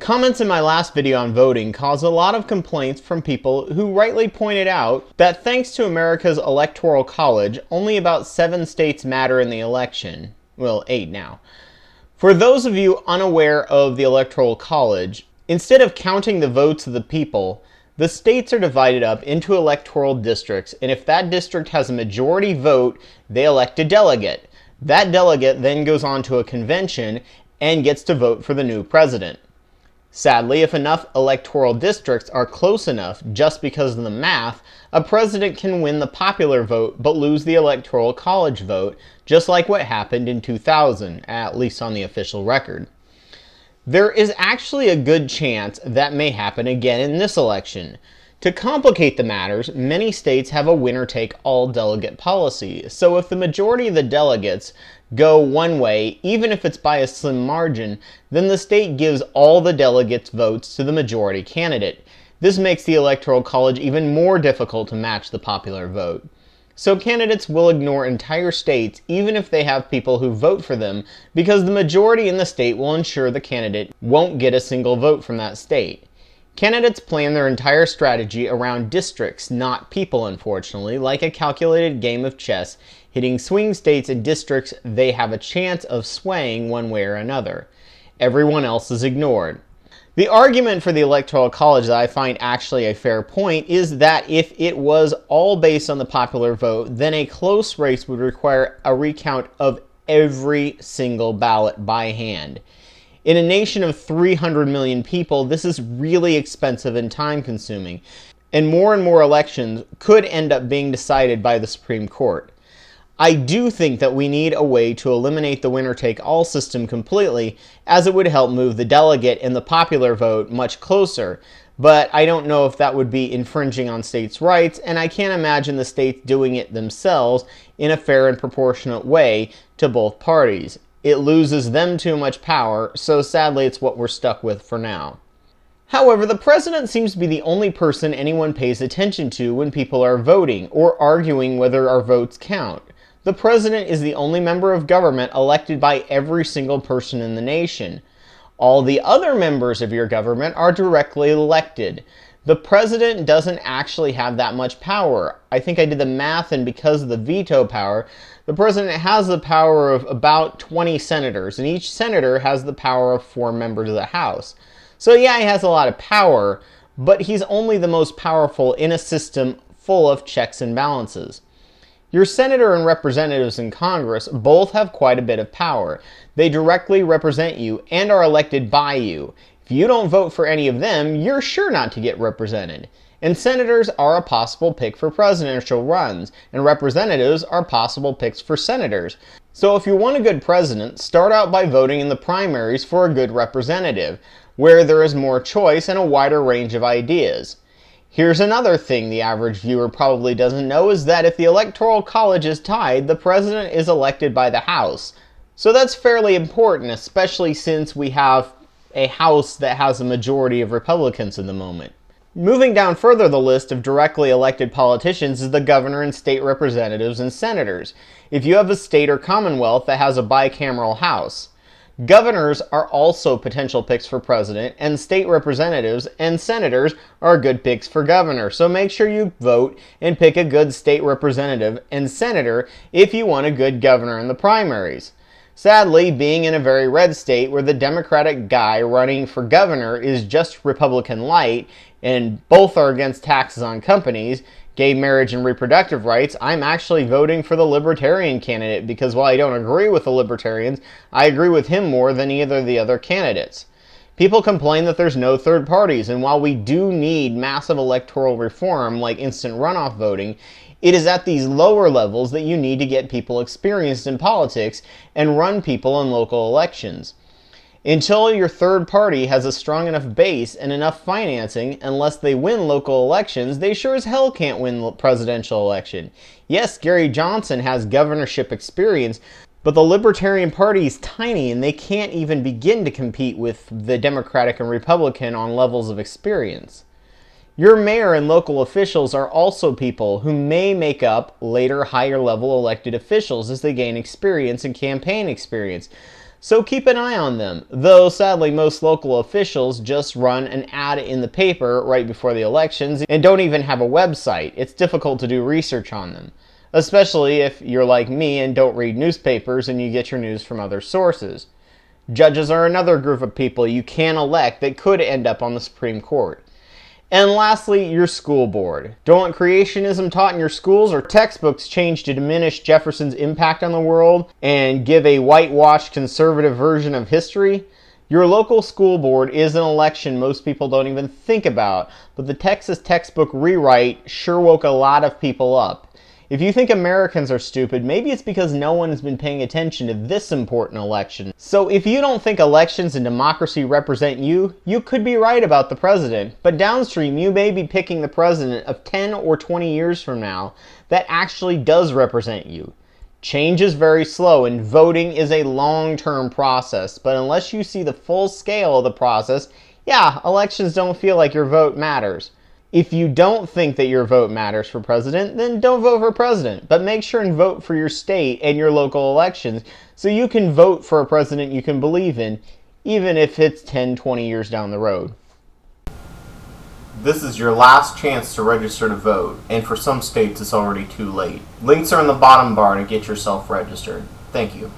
Comments in my last video on voting caused a lot of complaints from people who rightly pointed out that thanks to America's Electoral College, only about 7 states matter in the election. Well, 8 now. For those of you unaware of the Electoral College, instead of counting the votes of the people, the states are divided up into electoral districts, and if that district has a majority vote, they elect a delegate. That delegate then goes on to a convention and gets to vote for the new president. Sadly, if enough electoral districts are close enough, just because of the math, a president can win the popular vote but lose the Electoral College vote, just like what happened in 2000, at least on the official record. There is actually a good chance that may happen again in this election. To complicate the matters, many states have a winner-take-all delegate policy, so if the majority of the delegates go one way, even if it's by a slim margin, then the state gives all the delegates' votes to the majority candidate. This makes the Electoral College even more difficult to match the popular vote. So candidates will ignore entire states even if they have people who vote for them, because the majority in the state will ensure the candidate won't get a single vote from that state. Candidates plan their entire strategy around districts, not people, unfortunately, like a calculated game of chess, hitting swing states and districts they have a chance of swaying one way or another. Everyone else is ignored. The argument for the Electoral College that I find actually a fair point is that if it was all based on the popular vote, then a close race would require a recount of every single ballot by hand. In a nation of 300 million people, this is really expensive and time-consuming, and more elections could end up being decided by the Supreme Court. I do think that we need a way to eliminate the winner-take-all system completely, as it would help move the delegate and the popular vote much closer, but I don't know if that would be infringing on states' rights, and I can't imagine the states doing it themselves in a fair and proportionate way to both parties. It loses them too much power, so sadly it's what we're stuck with for now. However, the president seems to be the only person anyone pays attention to when people are voting or arguing whether our votes count. The president is the only member of government elected by every single person in the nation. All the other members of your government are directly elected. The president doesn't actually have that much power. I think I did the math, and because of the veto power, the president has the power of about 20 senators, and each senator has the power of 4 members of the House. So yeah, he has a lot of power, but he's only the most powerful in a system full of checks and balances. Your senator and representatives in Congress both have quite a bit of power. They directly represent you and are elected by you. If you don't vote for any of them, you're sure not to get represented. And senators are a possible pick for presidential runs, and representatives are possible picks for senators. So if you want a good president, start out by voting in the primaries for a good representative, where there is more choice and a wider range of ideas. Here's another thing the average viewer probably doesn't know, is that if the Electoral College is tied, the president is elected by the House. So that's fairly important, especially since we have a House that has a majority of Republicans at the moment. Moving down further the list of directly elected politicians is the governor and state representatives and senators, if you have a state or commonwealth that has a bicameral House. Governors are also potential picks for president, and state representatives and senators are good picks for governor, so make sure you vote and pick a good state representative and senator if you want a good governor in the primaries. Sadly, being in a very red state where the Democratic guy running for governor is just Republican light, and both are against taxes on companies, gay marriage and reproductive rights, I'm actually voting for the Libertarian candidate because while I don't agree with the Libertarians, I agree with him more than either of the other candidates. People complain that there's no third parties, and while we do need massive electoral reform like instant runoff voting, it is at these lower levels that you need to get people experienced in politics and run people in local elections. Until your third party has a strong enough base and enough financing, unless they win local elections, they sure as hell can't win the presidential election. Yes, Gary Johnson has governorship experience, but the Libertarian Party is tiny and they can't even begin to compete with the Democratic and Republican on levels of experience. Your mayor and local officials are also people who may make up later higher level elected officials as they gain experience and campaign experience. so keep an eye on them, though sadly most local officials just run an ad in the paper right before the elections and don't even have a website. It's difficult to do research on them, especially if you're like me and don't read newspapers and you get your news from other sources. Judges are another group of people you can elect that could end up on the Supreme Court. And lastly, your school board. Don't want creationism taught in your schools or textbooks changed to diminish Jefferson's impact on the world and give a whitewashed conservative version of history? Your local school board is an election most people don't even think about, but the Texas textbook rewrite sure woke a lot of people up. If you think Americans are stupid, maybe it's because no one has been paying attention to this important election. So if you don't think elections and democracy represent you, you could be right about the president. But downstream, you may be picking the president of 10 or 20 years from now that actually does represent you. Change is very slow and voting is a long-term process, but unless you see the full scale of the process, yeah, elections don't feel like your vote matters. If you don't think that your vote matters for president, then don't vote for president. But make sure and vote for your state and your local elections so you can vote for a president you can believe in, even if it's 10, 20 years down the road. This is your last chance to register to vote, and for some states it's already too late. Links are in the bottom bar to get yourself registered. Thank you.